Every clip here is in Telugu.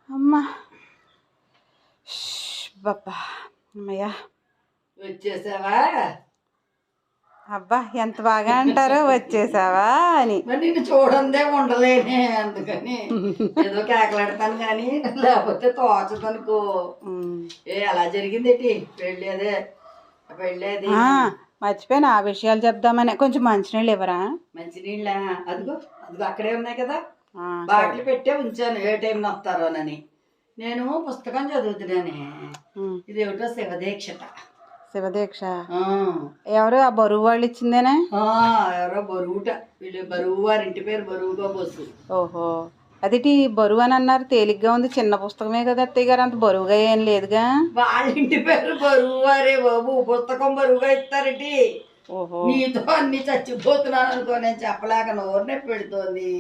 అమ్మా బాబా అమ్మయ్యా వచ్చేసావా? అబ్బా ఎంత బాగా అంటారో వచ్చేసావా అని. మరి నిన్ను చూడందే ఉండలేనే, అందుకని ఏదో కేకలాడతాను కానీ లేకపోతే తోచదనుకో. అలా జరిగిందేటి పెళ్ళి? అదే పెళ్ళేది మర్చిపోయాను ఆ విషయాలు చెప్దామని. కొంచెం మంచినీళ్ళు ఇవ్వరా? మంచినీళ్ళ అదిగో అదిగో అక్కడే ఉన్నాయి కదా, బాటిల్ పెట్టే ఉంచాను ఏ టైంలో వస్తారోనని. నేను పుస్తకం చదువుతున్నానే, ఇదేమిటో శివదీక్షట. శివదీక్ష ఎవరు? ఆ బరువు వాళ్ళు ఇచ్చిందేనా? ఎవరో బరువుట, వీళ్ళు బరువు వారి ఇంటి పేరు బరువుగా బస్సు. ఓహో, అదిటి బరువు అని అన్నారు. తేలిగ్గా ఉంది, చిన్న పుస్తకమే కదా అత్తయ్య గారు, అంత బరువుగా ఏం లేదుగా. వాళ్ళ ఇంటి పేరు బరువు వారే బాబు, పుస్తకం బరువుగా ఇస్తారటి. ఓహో, నీతో అన్ని చచ్చిపోతున్నాను అనుకో, నేను చెప్పలేక నోరు నొప్పి పెడుతోంది.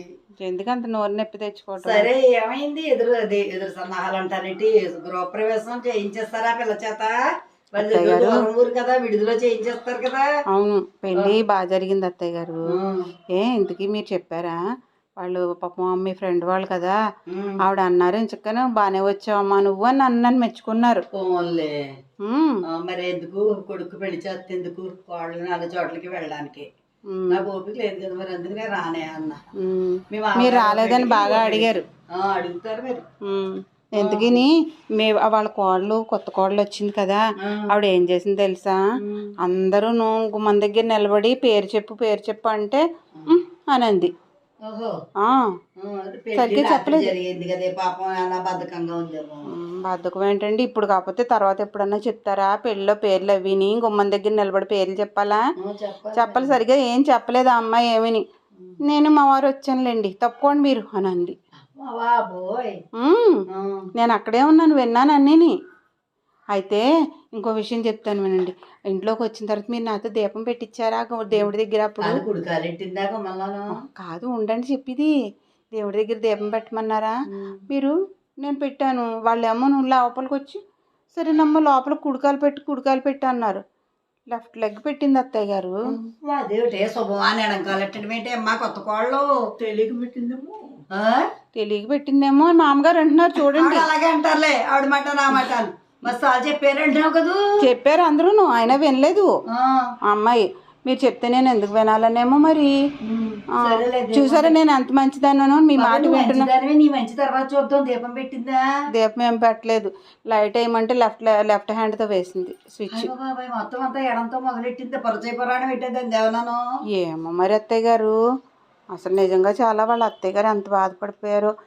ఎందుకంత నోరు నొప్పి తెచ్చుకోవటం? సరే ఏమైంది? ఎదురు సన్నాహాలు అంటారేంటి? గృహప్రవేశం చేయించేస్తారా పిల్ల చేత? ఊరు కదా, విడుదల చేయించేస్తారు కదా. అవును, పెళ్ళి బాగా జరిగింది అత్తయ్య గారు. ఇంతకీ మీరు చెప్పారా? వాళ్ళు పాపం మీ ఫ్రెండ్ వాళ్ళు కదా, ఆవిడ అన్నారు చక్కగా బాగానే వచ్చావమ్మా నువ్వు అని నన్ను మెచ్చుకున్నారు. పోన్లే, మరి ఎందుకు కొడుకు పెళ్లి చేస్తే ఎందుకు? వాళ్ళు 4 చోట్లకి వెళ్ళడానికి నాకు ఓపిక లేదు కదా, మరి అందుకనే రానే అన్నా. మీరు రాలేదని బాగా అడిగారు. అడుగుతారు మరి. ఎందుకని వాళ్ళ కోడలు, కొత్త కోడలు వచ్చింది కదా, ఆవిడ ఏం చేసింది తెలుసా? అందరూ గుమ్మం దగ్గర నిలబడి పేరు చెప్పు అంటే అని అంది. సరిగ్గా చెప్పలేదు. బద్ధకం ఏంటండి? ఇప్పుడు కాకపోతే తర్వాత ఎప్పుడన్నా చెప్తారా? పెళ్ళిలో పేర్లు అవిని గుమ్మం దగ్గర నిలబడి పేర్లు చెప్పాలా? చెప్పాలి. సరిగ్గా ఏం చెప్పలేదు ఆ అమ్మాయి ఏమిని. నేను మా వారు వచ్చానులేండి, తప్పుకోండి మీరు అని అంది. నేను అక్కడే ఉన్నాను, విన్నాను అన్నీని. అయితే ఇంకో విషయం చెప్తాను వినండి. ఇంట్లోకి వచ్చిన తర్వాత మీరు నాతో దీపం పెట్టించారా దేవుడి దగ్గర? అప్పుడు కాదు, ఉండండి చెప్పిది. దేవుడి దగ్గర దీపం పెట్టమన్నారా మీరు? నేను పెట్టాను. వాళ్ళేమో నువ్వు లోపలికి వచ్చి సరేనమ్మ లోపల కుడికాలు పెట్టి అన్నారు. లెఫ్ట్ లెగ్ పెట్టింది అత్తయ్య గారు. అదేమిటే శుభమానేంటే అమ్మా కొత్త కోళ్ళు తెలియక పెట్టిందేమో మామగారు అంటున్నారు. చూడండి. అలాగే అంటారులే, ఆవిడ మాట నా మాట చెప్పారంటున్నావు కదా. చెప్పారు అందరూ, ఆయన వినలేదు అమ్మాయి. మీరు చెప్తే నేను ఎందుకు వినాలనేమో మరి. చూసారా నేను ఎంత మంచిదాన్నో, మీ మాట వింటున్నా. నీ మంచి తర్వాత చూద్దాం. దీపం పెట్టిందా? దీపం ఏం పెట్టలేదు. లైట్ వేయమంటే లెఫ్ట్ హ్యాండ్తో వేసింది స్విచ్. మొత్తం అంతా ఎడంతో మొదలెట్టింది. పరిచయ పురాణం పెట్టేది దేవనాను. ఏమో మరి అత్తయ్య గారు, అసలు నిజంగా చాలా వాళ్ళ అత్తయ్య గారు ఎంత బాధపడిపోయారో.